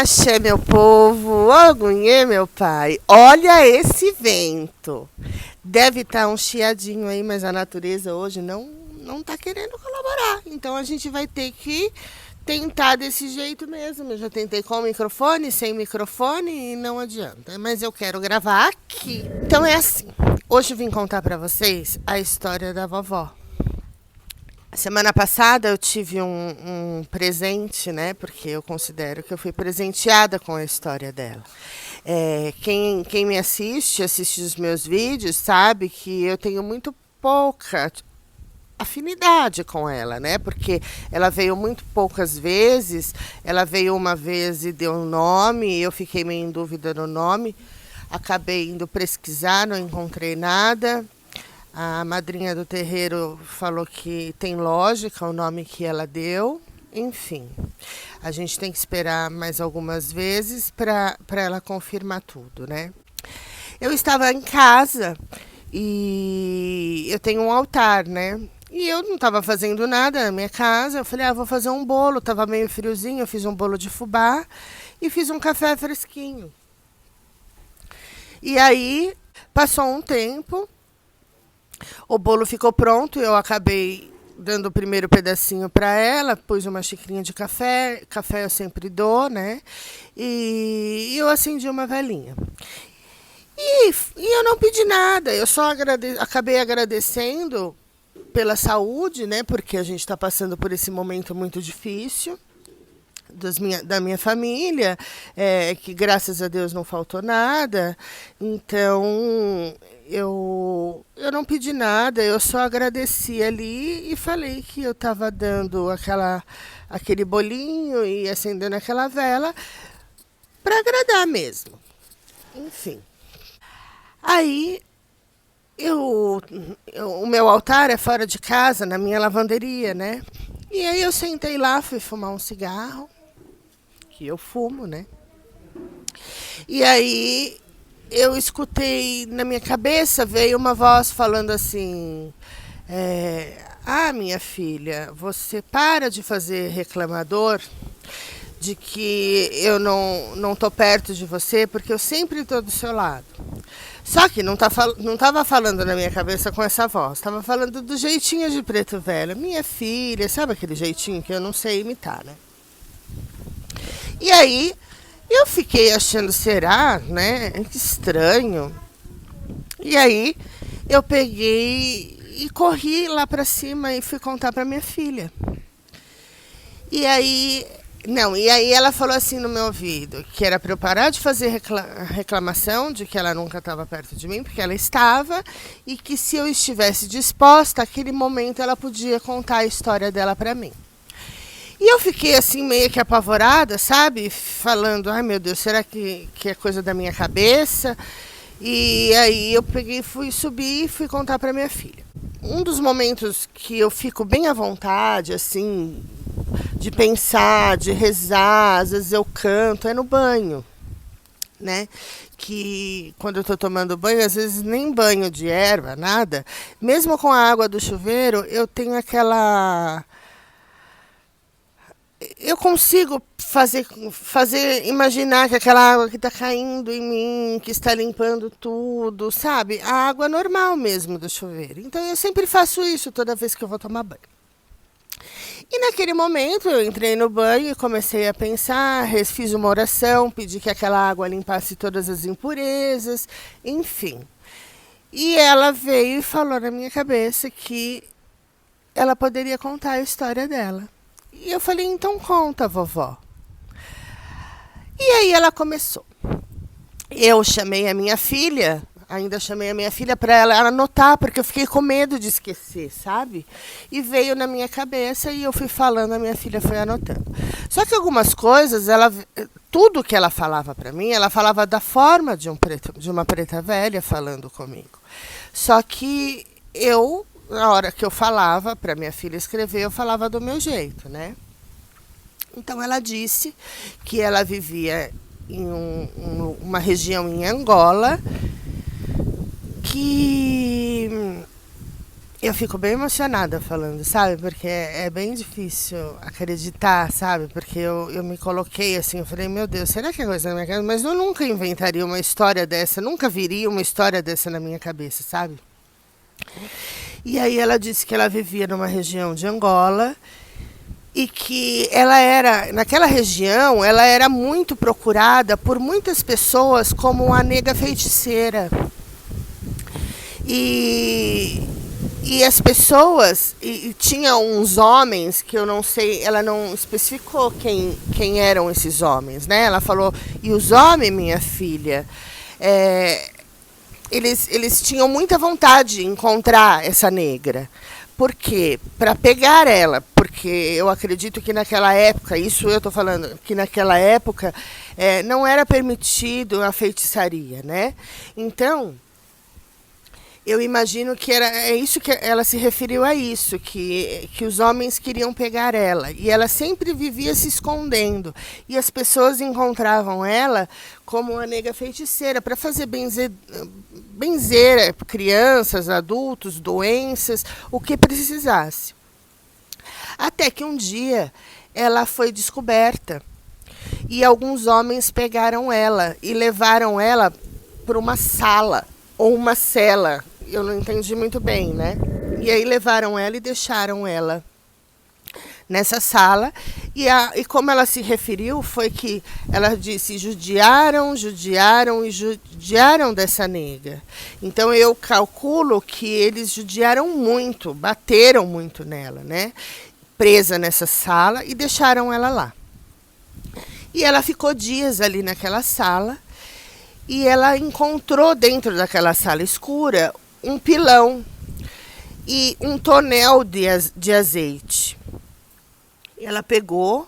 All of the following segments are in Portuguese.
Axé, meu povo, Ogunhê, meu pai. Olha esse vento. Deve estar um chiadinho aí, mas a natureza hoje não está querendo colaborar. Então a gente vai ter que tentar desse jeito mesmo. Eu já tentei com microfone, sem microfone e não adianta. Mas eu quero gravar aqui. Então é assim. Hoje eu vim contar para vocês a história da vovó. Semana passada eu tive um presente, né? Porque eu considero que eu fui presenteada com a história dela. Quem me assiste os meus vídeos, sabe que eu tenho muito pouca afinidade com ela, né? Porque ela veio muito poucas vezes. Ela veio uma vez e deu um nome, eu fiquei meio em dúvida no nome. Acabei indo pesquisar, não encontrei nada. A madrinha do terreiro falou que tem lógica o nome que ela deu. Enfim, a gente tem que esperar mais algumas vezes para ela confirmar tudo, né? Eu estava em casa e eu tenho um altar, né? E eu não estava fazendo nada na minha casa. Eu falei, vou fazer um bolo. Tava meio friozinho, eu fiz um bolo de fubá e fiz um café fresquinho. E aí, passou um tempo. O bolo ficou pronto, eu acabei dando o primeiro pedacinho para ela, pus uma xicrinha de café, café eu sempre dou, né? E eu acendi uma velinha. E eu não pedi nada, eu só acabei agradecendo pela saúde, né? Porque a gente está passando por esse momento muito difícil da minha família, que graças a Deus não faltou nada. Então eu não pedi nada, eu só agradeci ali e falei que eu estava dando aquele bolinho e acendendo aquela vela para agradar mesmo. Enfim. Aí o meu altar é fora de casa, na minha lavanderia, né? E aí eu sentei lá, fui fumar um cigarro, que eu fumo, né? E aí eu escutei, na minha cabeça veio uma voz falando assim, minha filha, você para de fazer reclamador de que eu não tô perto de você, porque eu sempre estou do seu lado. Só que não estava falando na minha cabeça com essa voz, estava falando do jeitinho de preto velho. Minha filha, sabe aquele jeitinho que eu não sei imitar, né? E aí eu fiquei achando, será, né? Que estranho. E aí eu peguei e corri lá para cima e fui contar para minha filha. E aí ela falou assim no meu ouvido, que era para eu parar de fazer reclamação de que ela nunca estava perto de mim, porque ela estava, e que se eu estivesse disposta, naquele momento ela podia contar a história dela para mim. E eu fiquei assim meio que apavorada, sabe? Falando, ai meu Deus, será que é coisa da minha cabeça? E aí eu peguei, fui subir e fui contar para minha filha. Um dos momentos que eu fico bem à vontade, assim, de pensar, de rezar, às vezes eu canto, é no banho, né? Que quando eu estou tomando banho, às vezes nem banho de erva, nada. Mesmo com a água do chuveiro, eu tenho aquela... Eu consigo imaginar que aquela água que está caindo em mim, que está limpando tudo, sabe? A água normal mesmo do chuveiro. Então eu sempre faço isso toda vez que eu vou tomar banho. E naquele momento eu entrei no banho e comecei a pensar, fiz uma oração, pedi que aquela água limpasse todas as impurezas, enfim. E ela veio e falou na minha cabeça que ela poderia contar a história dela. E eu falei, então conta, vovó. E aí ela começou. Eu chamei a minha filha, ainda chamei a minha filha para ela anotar, porque eu fiquei com medo de esquecer, sabe? E veio na minha cabeça e eu fui falando, a minha filha foi anotando. Só que algumas coisas, tudo que ela falava para mim, ela falava da forma de uma preta velha falando comigo. Só que na hora que eu falava para minha filha escrever, eu falava do meu jeito, né? Então ela disse que ela vivia em uma região em Angola, que Eu fico bem emocionada falando, sabe? Porque é bem difícil acreditar, sabe? Porque eu me coloquei assim, eu falei, meu Deus, será que é coisa na minha cabeça? Mas eu nunca inventaria uma história dessa, nunca viria uma história dessa na minha cabeça, sabe? E aí ela disse que ela vivia numa região de Angola e que ela era, naquela região, ela era muito procurada por muitas pessoas como a nega feiticeira. E, e as pessoas, e tinha uns homens que eu não sei, ela não especificou quem eram esses homens, né? Ela falou, e os homens, minha filha, é, eles tinham muita vontade de encontrar essa negra. Por quê? Para pegar ela, porque eu acredito que naquela época, isso eu estou falando, que naquela época não era permitido a feitiçaria, né? Então, eu imagino que é isso que ela se referiu a isso, que os homens queriam pegar ela. E ela sempre vivia se escondendo. E as pessoas encontravam ela como uma nega feiticeira para fazer benzer crianças, adultos, doenças, o que precisasse. Até que um dia ela foi descoberta. E alguns homens pegaram ela e levaram ela para uma sala ou uma cela. Eu não entendi muito bem, né? E aí levaram ela e deixaram ela nessa sala. E como ela se referiu, foi que ela disse: judiaram, judiaram e judiaram dessa nega. Então eu calculo que eles judiaram muito, bateram muito nela, né? Presa nessa sala e deixaram ela lá. E ela ficou dias ali naquela sala. E ela encontrou dentro daquela sala escura um pilão e um tonel de azeite. Ela pegou,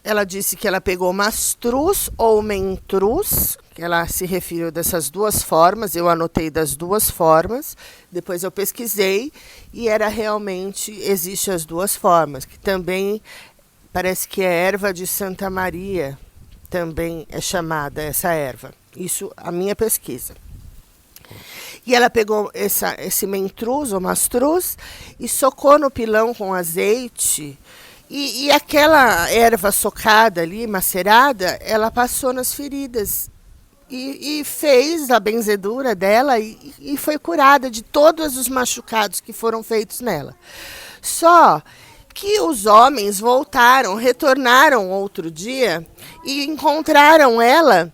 ela disse que ela pegou mastruz ou mentruz, que ela se referiu dessas duas formas, eu anotei das duas formas, depois eu pesquisei e era realmente, existe as duas formas, que também parece que é erva de Santa Maria, também é chamada essa erva. Isso a minha pesquisa. E ela pegou esse mentruz ou mastruz e socou no pilão com azeite. E aquela erva socada ali, macerada, ela passou nas feridas. E fez a benzedura dela e foi curada de todos os machucados que foram feitos nela. Só que os homens voltaram, retornaram outro dia e encontraram ela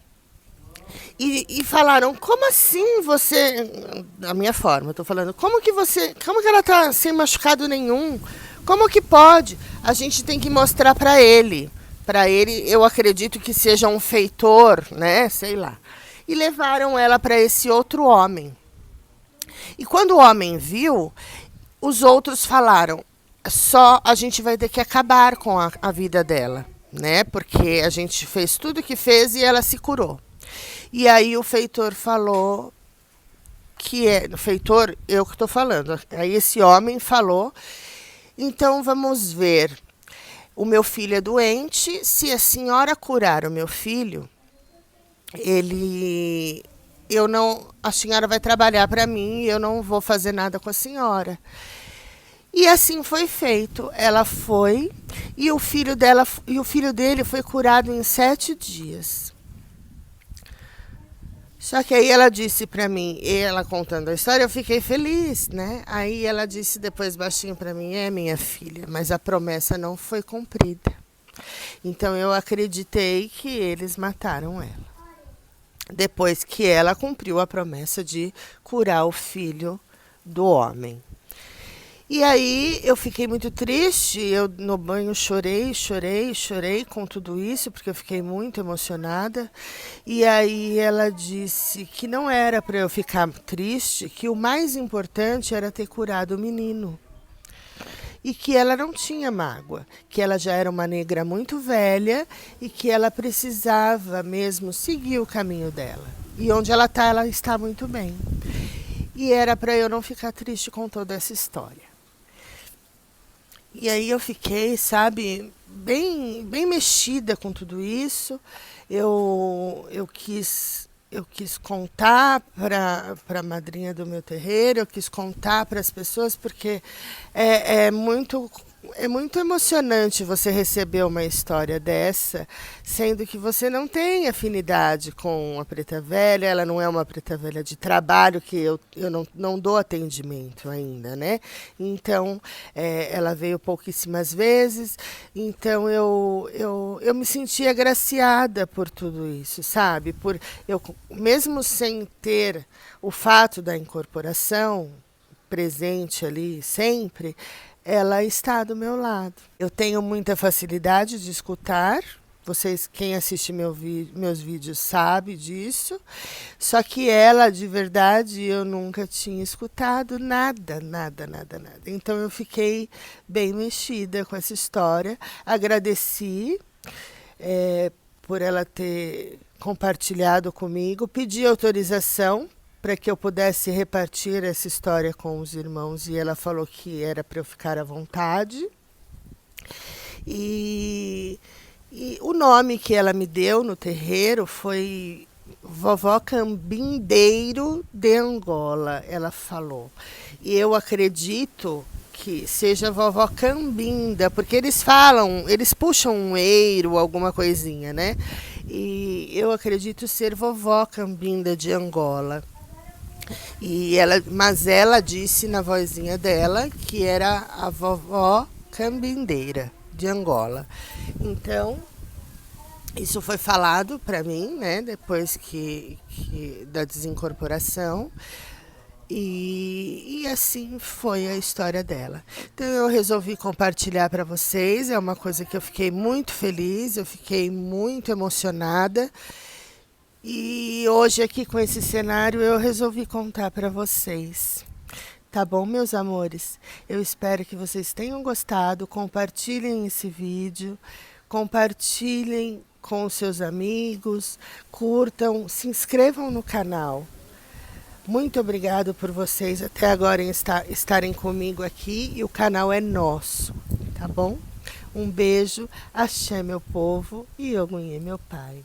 e falaram: como assim você, da minha forma, eu estou falando, como que ela está sem machucado nenhum? Como que pode? A gente tem que mostrar para ele. Para ele, eu acredito que seja um feitor, né? Sei lá. E levaram ela para esse outro homem. E quando o homem viu, os outros falaram: só a gente vai ter que acabar com a vida dela, né? Porque a gente fez tudo o que fez e ela se curou. E aí o feitor falou o feitor, eu que estou falando. Aí esse homem falou: então vamos ver, o meu filho é doente, se a senhora curar o meu filho, a senhora vai trabalhar para mim e eu não vou fazer nada com a senhora. E assim foi feito. Ela foi e o filho dele foi curado em 7 dias. Só que aí ela disse para mim, ela contando a história, eu fiquei feliz, né? Aí ela disse depois baixinho para mim: minha filha, mas a promessa não foi cumprida. Então eu acreditei que eles mataram ela. Depois que ela cumpriu a promessa de curar o filho do homem. E aí eu fiquei muito triste, eu no banho chorei com tudo isso, porque eu fiquei muito emocionada. E aí ela disse que não era para eu ficar triste, que o mais importante era ter curado o menino. E que ela não tinha mágoa, que ela já era uma negra muito velha e que ela precisava mesmo seguir o caminho dela. E onde ela está muito bem. E era para eu não ficar triste com toda essa história. E aí eu fiquei, sabe, bem mexida com tudo isso. Eu quis eu quis contar para a madrinha do meu terreiro, eu quis contar para as pessoas, porque é muito emocionante você receber uma história dessa, sendo que você não tem afinidade com a preta velha, ela não é uma preta velha de trabalho, que eu não dou atendimento ainda, né? Então, ela veio pouquíssimas vezes, então eu me senti agraciada por tudo isso, sabe? Mesmo sem ter o fato da incorporação presente ali sempre, ela está do meu lado. Eu tenho muita facilidade de escutar. Vocês, quem assiste meus vídeos sabe disso. Só que ela, de verdade, eu nunca tinha escutado nada, nada, nada, nada. Então eu fiquei bem mexida com essa história. Agradeci por ela ter compartilhado comigo, pedi autorização para que eu pudesse repartir essa história com os irmãos, e ela falou que era para eu ficar à vontade. E o nome que ela me deu no terreiro foi Vovó Cambindeiro de Angola, ela falou. E eu acredito que seja Vovó Cambinda, porque eles puxam um eiro, alguma coisinha, né? E eu acredito ser Vovó Cambinda de Angola. Mas ela disse na vozinha dela que era a Vovó Cambindeira de Angola. Então, isso foi falado para mim, né, depois da desincorporação. E assim foi a história dela. Então eu resolvi compartilhar para vocês. É uma coisa que eu fiquei muito feliz, eu fiquei muito emocionada. E hoje aqui com esse cenário eu resolvi contar para vocês. Tá bom, meus amores? Eu espero que vocês tenham gostado. Compartilhem esse vídeo, compartilhem com os seus amigos, curtam, se inscrevam no canal. Muito obrigado por vocês até agora estarem comigo aqui, e o canal é nosso, tá bom? Um beijo, axé meu povo e Ogunhê meu pai.